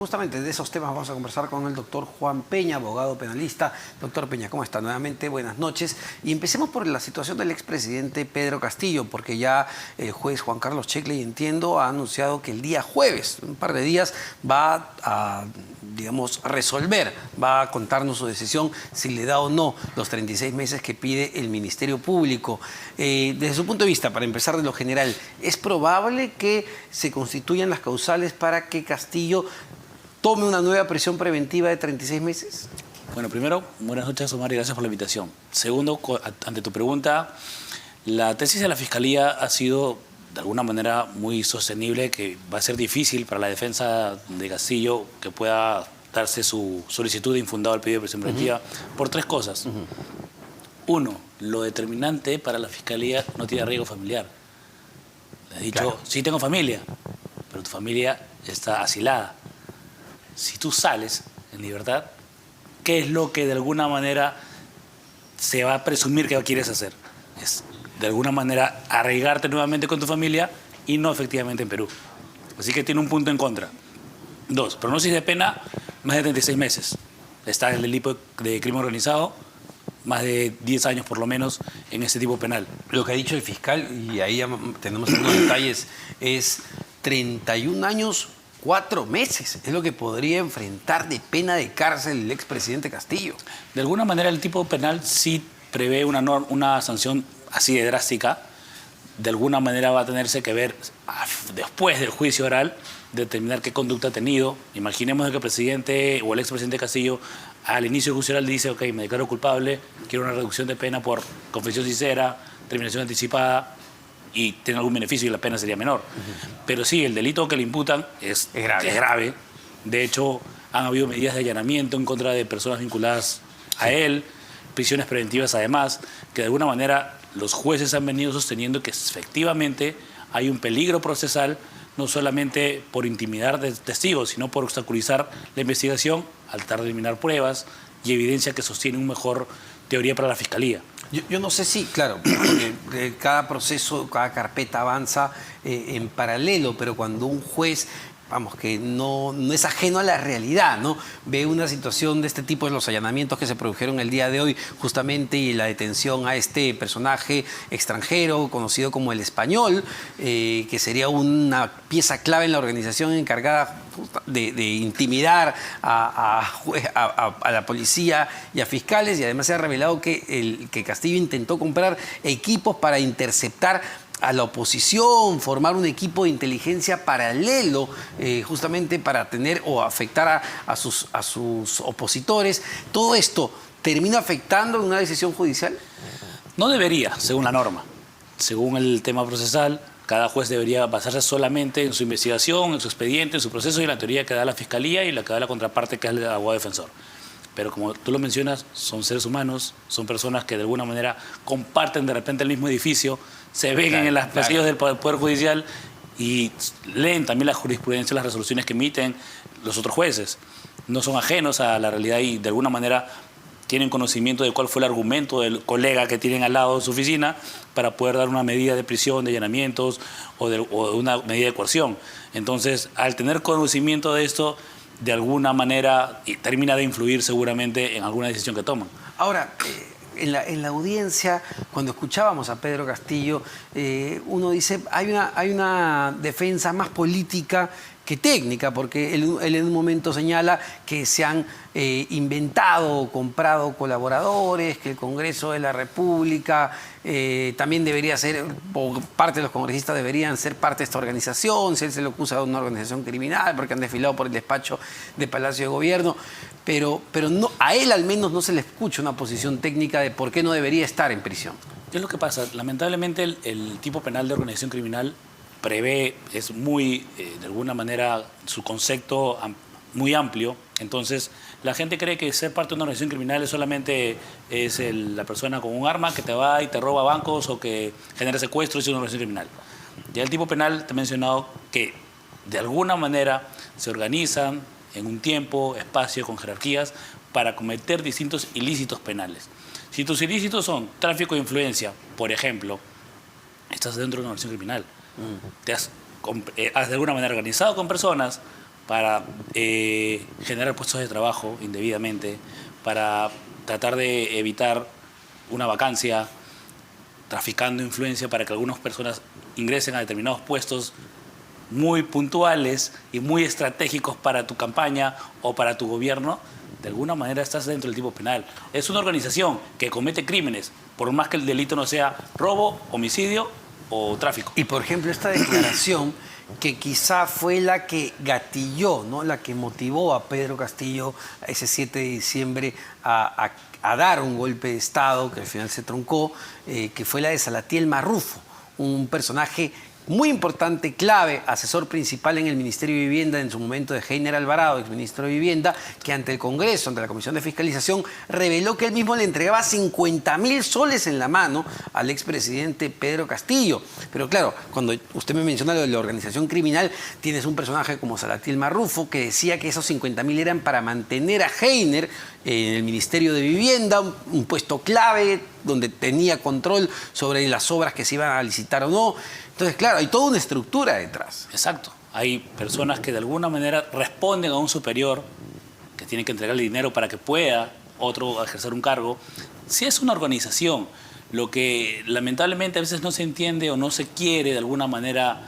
Justamente de esos temas vamos a conversar con el doctor Juan Peña, abogado penalista. Doctor Peña, ¿cómo está? Nuevamente, buenas noches. Y empecemos por la situación del expresidente Pedro Castillo, porque ya el juez Juan Carlos Checkley, entiendo, ha anunciado que el día jueves, un par de días, va a, digamos, resolver, va a contarnos su decisión si le da o no los 36 meses que pide el Ministerio Público. Desde su punto de vista, para empezar de lo general, ¿es probable que se constituyan las causales para que Castillo tome una nueva prisión preventiva de 36 meses? Bueno, primero, buenas noches, Omar, y gracias por la invitación. Segundo, ante tu pregunta, la tesis de la Fiscalía ha sido, de alguna manera, muy sostenible, que va a ser difícil para la defensa de Castillo que pueda darse su solicitud de infundado al pedido de prisión preventiva por tres cosas. Uno, lo determinante para la Fiscalía no tiene arraigo familiar. Le he dicho, sí tengo familia, pero tu familia está asilada. Si tú sales en libertad, ¿qué es lo que de alguna manera se va a presumir que quieres hacer? Es, de alguna manera, arraigarte nuevamente con tu familia y no efectivamente en Perú. Así que tiene un punto en contra. Dos, pronóstico de pena, más de 36 meses. Está el delito de crimen organizado, más de 10 años por lo menos en ese tipo penal. Lo que ha dicho el fiscal, y ahí ya tenemos algunos detalles, es 31 años, 4 meses. Es lo que podría enfrentar de pena de cárcel el expresidente Castillo. De alguna manera el tipo penal sí prevé una sanción así de drástica. De alguna manera va a tenerse que ver después del juicio oral, determinar qué conducta ha tenido. Imaginemos que el presidente o el expresidente Castillo al inicio del juicio oral dice: ok, me declaro culpable, quiero una reducción de pena por confesión sincera, terminación anticipada, y tiene algún beneficio y la pena sería menor. Pero sí, el delito que le imputan es grave. De hecho, han habido medidas de allanamiento en contra de personas vinculadas a él, prisiones preventivas además, que de alguna manera los jueces han venido sosteniendo que efectivamente hay un peligro procesal, no solamente por intimidar de testigos, sino por obstaculizar la investigación, al tratar de eliminar pruebas y evidencia que sostiene una mejor teoría para la Fiscalía. Yo no sé si, claro, porque cada proceso, cada carpeta avanza en paralelo, pero cuando un juez, vamos, que no es ajeno a la realidad, ¿no? Ve una situación de este tipo, de los allanamientos que se produjeron el día de hoy, justamente, y la detención a este personaje extranjero, conocido como el Español, que sería una pieza clave en la organización encargada de intimidar a la policía y a fiscales, y además se ha revelado que Castillo intentó comprar equipos para interceptar a la oposición, formar un equipo de inteligencia paralelo, justamente para tener o afectar a sus opositores. ¿Todo esto termina afectando en una decisión judicial? No debería, según la norma. Según el tema procesal, cada juez debería basarse solamente en su investigación, en su expediente, en su proceso y en la teoría que da la Fiscalía y la que da la contraparte, que es el abogado defensor. Pero como tú lo mencionas, son seres humanos, son personas que de alguna manera comparten de repente el mismo edificio, se ven en los pasillos del Poder Judicial y leen también la jurisprudencia, las resoluciones que emiten los otros jueces. No son ajenos a la realidad y de alguna manera tienen conocimiento de cuál fue el argumento del colega que tienen al lado de su oficina para poder dar una medida de prisión, de allanamientos o de una medida de coerción. Entonces, al tener conocimiento de esto, de alguna manera termina de influir seguramente en alguna decisión que toman. Ahora, en la audiencia, cuando escuchábamos a Pedro Castillo, uno dice, hay una defensa más política que técnica, porque él en un momento señala que se han inventado o comprado colaboradores, que el Congreso de la República también debería ser, o parte de los congresistas deberían ser parte de esta organización. Si él se le acusa de una organización criminal porque han desfilado por el despacho de Palacio de Gobierno, pero no, a él al menos no se le escucha una posición técnica de por qué no debería estar en prisión. ¿Qué es lo que pasa? Lamentablemente el tipo penal de organización criminal prevé, es muy, de alguna manera, su concepto muy amplio. Entonces, la gente cree que ser parte de una organización criminal es solamente la persona con un arma que te va y te roba bancos o que genera secuestros y es una organización criminal. Ya el tipo penal te ha mencionado que, de alguna manera, se organizan en un tiempo, espacio, con jerarquías, para cometer distintos ilícitos penales. Si tus ilícitos son tráfico de influencia, por ejemplo, estás dentro de una organización criminal. Te has de alguna manera organizado con personas para generar puestos de trabajo indebidamente, para tratar de evitar una vacancia, traficando influencia para que algunas personas ingresen a determinados puestos muy puntuales y muy estratégicos para tu campaña o para tu gobierno, de alguna manera estás dentro del tipo penal. Es una organización que comete crímenes, por más que el delito no sea robo, homicidio o tráfico. Y por ejemplo, esta declaración que quizá fue la que gatilló, ¿no? La que motivó a Pedro Castillo ese 7 de diciembre a dar un golpe de Estado, que al final se truncó, que fue la de Salatiel Marrufo, un personaje muy importante, clave, asesor principal en el Ministerio de Vivienda en su momento de Heiner Alvarado, exministro de Vivienda, que ante el Congreso, ante la Comisión de Fiscalización, reveló que él mismo le entregaba 50.000 soles en la mano al expresidente Pedro Castillo. Pero claro, cuando usted me menciona lo de la organización criminal, tienes un personaje como Salatiel Marrufo que decía que esos 50.000 eran para mantener a Heiner en el Ministerio de Vivienda, un puesto clave donde tenía control sobre las obras que se iban a licitar o no. Entonces, claro, hay toda una estructura detrás. Exacto. Hay personas que de alguna manera responden a un superior que tiene que entregarle dinero para que pueda otro ejercer un cargo. Si es una organización, lo que lamentablemente a veces no se entiende o no se quiere de alguna manera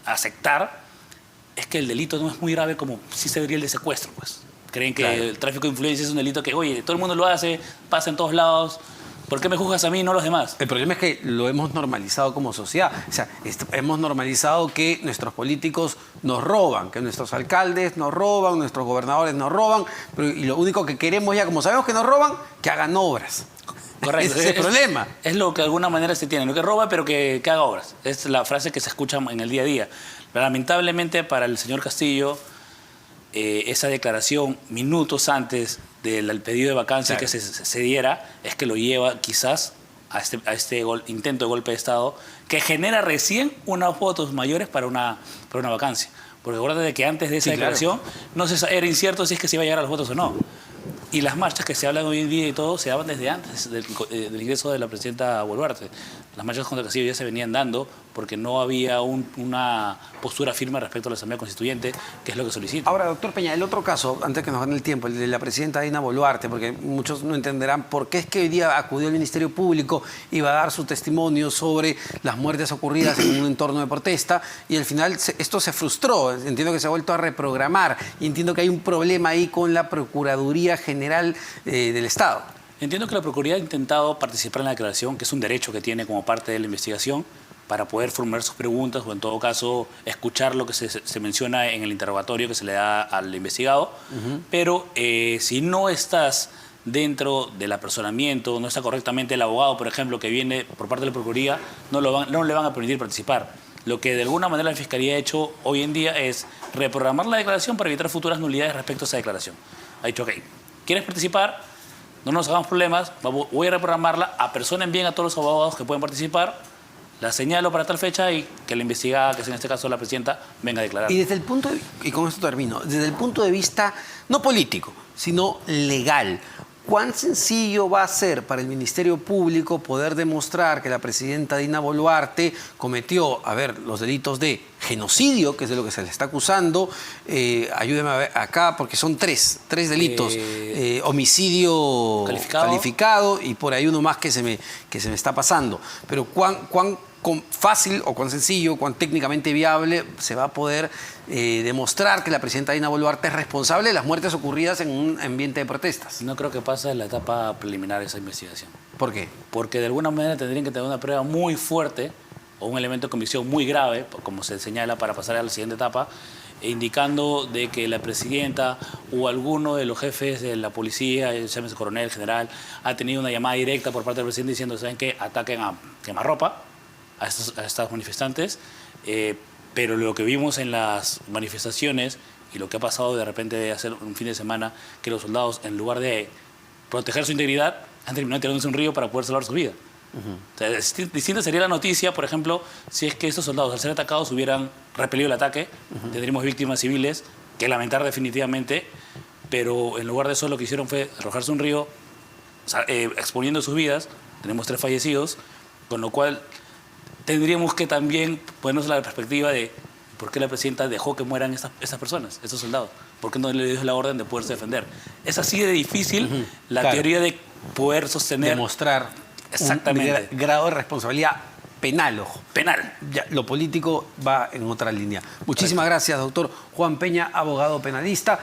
aceptar es que el delito no es muy grave como sí se vería el de secuestro, pues. Creen que claro, el tráfico de influencia es un delito que, oye, todo el mundo lo hace, pasa en todos lados. ¿Por qué me juzgas a mí y no a los demás? El problema es que lo hemos normalizado como sociedad. O sea, hemos normalizado que nuestros políticos nos roban, que nuestros alcaldes nos roban, nuestros gobernadores nos roban, y lo único que queremos ya, como sabemos que nos roban, que hagan obras. Correcto. Ese es el problema. Es lo que de alguna manera se tiene, no que roba, pero que haga obras. Es la frase que se escucha en el día a día. Pero lamentablemente para el señor Castillo, esa declaración minutos antes del pedido de vacancia, claro, que se diera, es que lo lleva quizás a este intento de golpe de Estado que genera recién unas votos mayores para una vacancia. Porque acuérdate de que antes de esa declaración, claro, era incierto si es que se iba a llegar a los votos o no. Y las marchas que se hablan hoy en día y todo se daban desde antes del ingreso de la presidenta Boluarte. Las marchas contra Castillo ya se venían dando porque no había una postura firme respecto a la Asamblea Constituyente, que es lo que solicita. Ahora, doctor Peña, el otro caso, antes que nos gane el tiempo, el de la presidenta Dina Boluarte, porque muchos no entenderán por qué es que hoy día acudió al Ministerio Público y va a dar su testimonio sobre las muertes ocurridas en un entorno de protesta, y al final esto se frustró. Entiendo que se ha vuelto a reprogramar y entiendo que hay un problema ahí con la Procuraduría General del Estado. Entiendo que la Procuraduría ha intentado participar en la declaración, que es un derecho que tiene como parte de la investigación, para poder formular sus preguntas o en todo caso escuchar lo que se menciona en el interrogatorio que se le da al investigado. Pero si no estás dentro del apersonamiento, no está correctamente el abogado, por ejemplo, que viene por parte de la Procuraduría, no le van a permitir participar. Lo que de alguna manera la Fiscalía ha hecho hoy en día es reprogramar la declaración para evitar futuras nulidades respecto a esa declaración. Ha dicho, ok, ¿quieres participar? No nos hagamos problemas, voy a reprogramarla, apersonen bien a todos los abogados que pueden participar, la señalo para tal fecha y que la investigada, que es en este caso la presidenta, venga a declarar. Y desde el punto y con esto termino, desde el punto de vista no político, sino legal, ¿cuán sencillo va a ser para el Ministerio Público poder demostrar que la presidenta Dina Boluarte cometió, los delitos de genocidio, que es de lo que se le está acusando, ayúdeme a ver acá, porque son tres delitos, homicidio calificado y por ahí uno más que se me está pasando, pero cuán fácil o cuán sencillo, cuán técnicamente viable se va a poder demostrar que la presidenta Dina Boluarte es responsable de las muertes ocurridas en un ambiente de protestas. No creo que pase en la etapa preliminar de esa investigación. ¿Por qué? Porque de alguna manera tendrían que tener una prueba muy fuerte o un elemento de convicción muy grave, como se señala para pasar a la siguiente etapa, indicando de que la presidenta o alguno de los jefes de la policía, llámese coronel, general, ha tenido una llamada directa por parte del presidente diciendo, ¿saben qué? Ataquen a quemarropa a estas manifestantes, pero lo que vimos en las manifestaciones y lo que ha pasado de repente de hacer un fin de semana, que los soldados, en lugar de proteger su integridad, han terminado tirándose un río para poder salvar su vida. O sea, distinta sería la noticia, por ejemplo, si es que estos soldados, al ser atacados, hubieran repelido el ataque, tendríamos víctimas civiles, que lamentar definitivamente, pero en lugar de eso lo que hicieron fue arrojarse un río, exponiendo sus vidas. Tenemos 3 fallecidos, con lo cual tendríamos que también ponernos la perspectiva de ¿Por qué la presidenta dejó que mueran esas personas, esos soldados? ¿Por qué no le dio la orden de poderse defender? Es así de difícil la Claro. teoría de poder sostener... Demostrar Exactamente. un grado de responsabilidad penal, ojo. penal. Ya, lo político va en otra línea. Muchísimas gracias, doctor Juan Peña, abogado penalista.